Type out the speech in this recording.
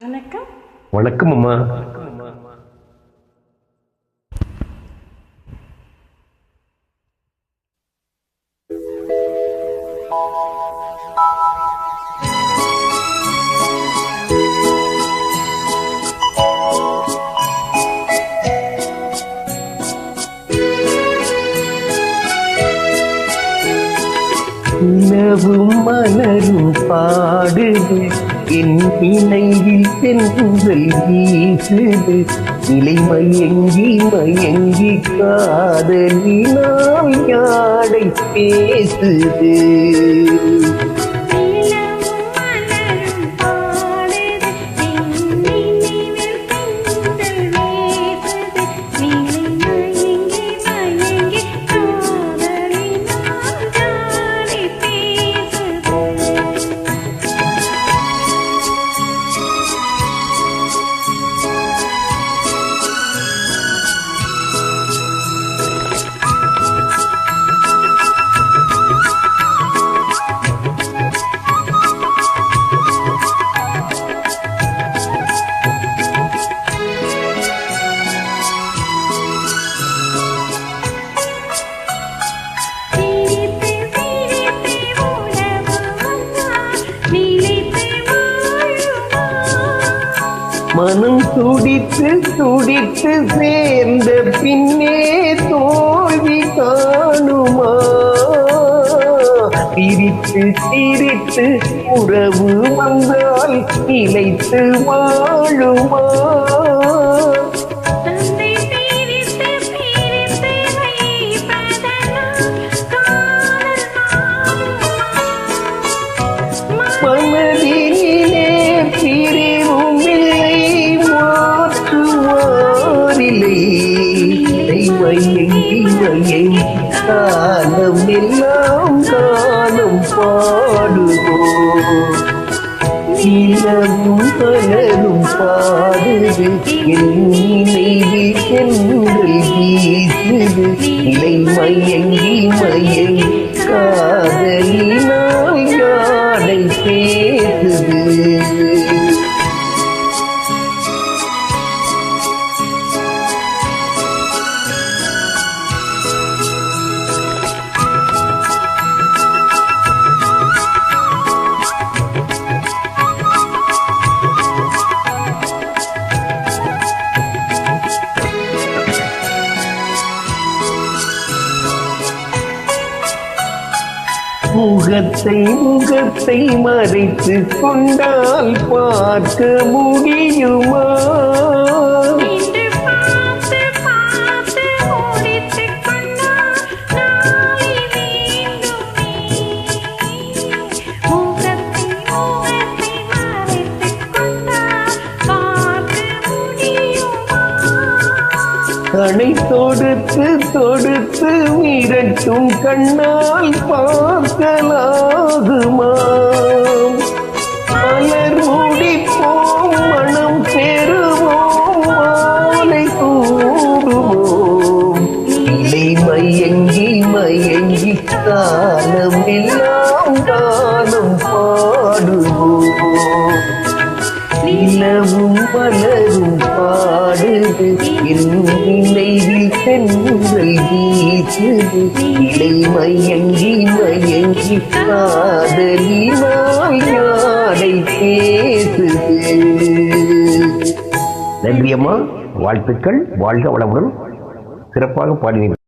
வணக்கம். வணக்கம் அம்மா. நிலவும் மலரும் பாடுது, என் நினைவில் தென்றல் வீசுது. நிலை மயங்கி மயங்கி காதலினால் யாடை பேசுது. மனம் துடித்து துடித்து சேர்ந்த பின்னே தோல்வி காணுமா? பிரித்து திரித்து உறவு வந்தால் நிலைத்து வாழுமா? மனதிலே பிரிவும் இல்லை, மாற்றுவாரில்லை. மயங்கி மயங்கி காலம் எல்லாம் காலம் பாடுவோம். நிலவும் மலரும் பாடுது, என் நினைவில் தென்றல் வீசுது. நிலை மயங்கி மயங்கி காதலினால் யாடை பேசுது. முகத்தை மறைத்து கொண்டால் பார்க்க முடியுமா? கணை தொடுத்து தொடுத்து மிரட்டும் கண்ணால் பார்க்கலாகுமா? மலர் முடிப்போம், மனம் பெறுவோம், மாலை கூடுவோம். இல்லை மயங்கி மயங்கி காலம் எல்லாம் காலம் பாடுவோம். நிலவும் மலரும் பாடுது, என் நினைவில் தென்றல் வீசுது. இலை மயங்கி மயங்கி காதலினால் யாடை பேசுது. நன்றி அம்மா, வாழ்த்துக்கள். வாழ்க வளமுடன். சிறப்பாக பாடினீர்கள்.